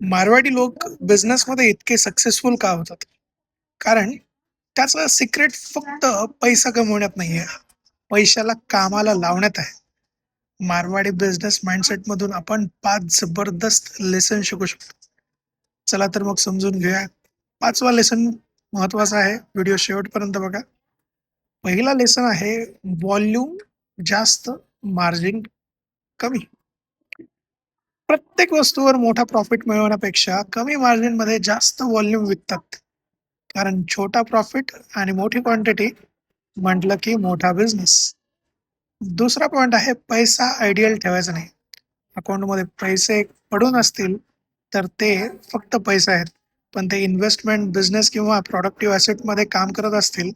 मारवाडी लोक बिझनेसमध्ये इतके सक्सेसफुल का होतात? कारण त्याचं सिक्रेट फक्त पैसा कमवण्यात नाहीये, पैशाला कामाला लावण्यात आहे. मारवाडी बिझनेस माइंडसेट मधून आपण 5 जबरदस्त लेसन शिकू शकतो. चला तर मग समजून घेऊया. 5वा लेसन महत्वाचा आहे. व्हिडिओ शेवटपर्यंत बघा. पहिला लेसन आहे व्हॉल्यूम जास्त, मार्जिन कमी. प्रत्येक वस्तूवर मोठा प्रॉफिट मिळवण्यापेक्षा कमी मार्जिनमध्ये जास्त व्हॉल्यूम विकतात. कारण छोटा प्रॉफिट आणि मोठी क्वांटिटी म्हटलं की मोठा बिझनेस. दुसरा पॉइंट आहे पैसा आयडियल ठेवायचा नाही. अकाउंटमध्ये पैसे पडून असतील तर ते फक्त पैसे आहेत. पण ते इन्व्हेस्टमेंट, बिझनेस किंवा प्रोडक्टिव्ह ॲसेटमध्ये काम करत असतील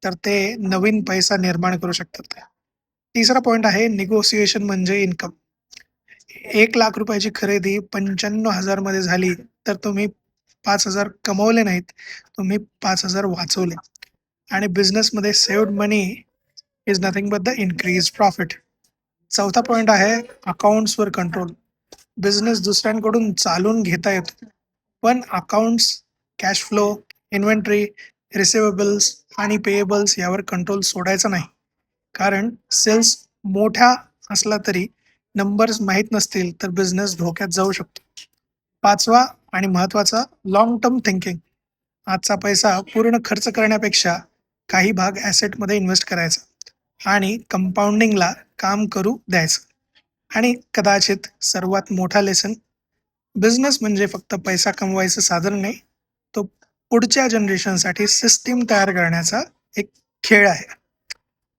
तर ते नवीन पैसा निर्माण करू शकतात. तिसरा पॉइंट आहे निगोसिएशन म्हणजे इन्कम. 1,00,000 रुपयाची खरेदी 95,000 मध्ये झाली तर तुम्ही 5,000 कमवले नाहीत, तुम्ही 5,000 वाचवले. आणि बिझनेसमध्ये saved money is nothing but the increase profit. चौथा पॉइंट आहे अकाउंट्सवर कंट्रोल. बिझनेस दुसऱ्यांकडून चालून घेता येतो, पण अकाउंट्स, कॅश फ्लो, इन्व्हेंटरी, रिसिव्हेबल्स आणि पेएबल्स यावर कंट्रोल सोडायचा नाही. कारण सेल्स मोठा असला तरी नंबर्स माहीत नसतील तर बिझनेस धोक्यात जाऊ शकतो. पाचवा आणि महत्वाचा, लॉंग टर्म थिंकिंग. आजचा पैसा पूर्ण खर्च करण्यापेक्षा काही भाग ॲसेटमध्ये इन्व्हेस्ट करायचा आणि कंपाऊंडिंगला काम करू द्यायचं. आणि कदाचित सर्वात मोठा लेसन, बिझनेस म्हणजे फक्त पैसा कमवायचं साधन नाही, तो पुढच्या जनरेशनसाठी सिस्टीम तयार करण्याचा एक खेळ आहे.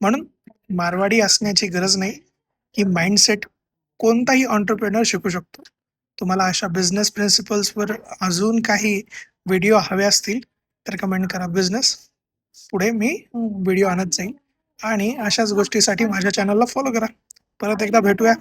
म्हणून मारवाडी असण्याची गरज नाही, ही माइंडसेट कोणताही एंटरप्रेन्योर शिकू शकतो. तुम्हाला अशा बिझनेस प्रिन्सिपल्सवर अजून काही व्हिडिओ हवे असतील तर कमेंट करा बिझनेस. पुढे मी व्हिडिओ आणत जाईल आणि अशाच गोष्टीसाठी माझ्या चॅनलला फॉलो करा. परत एकदा भेटूया.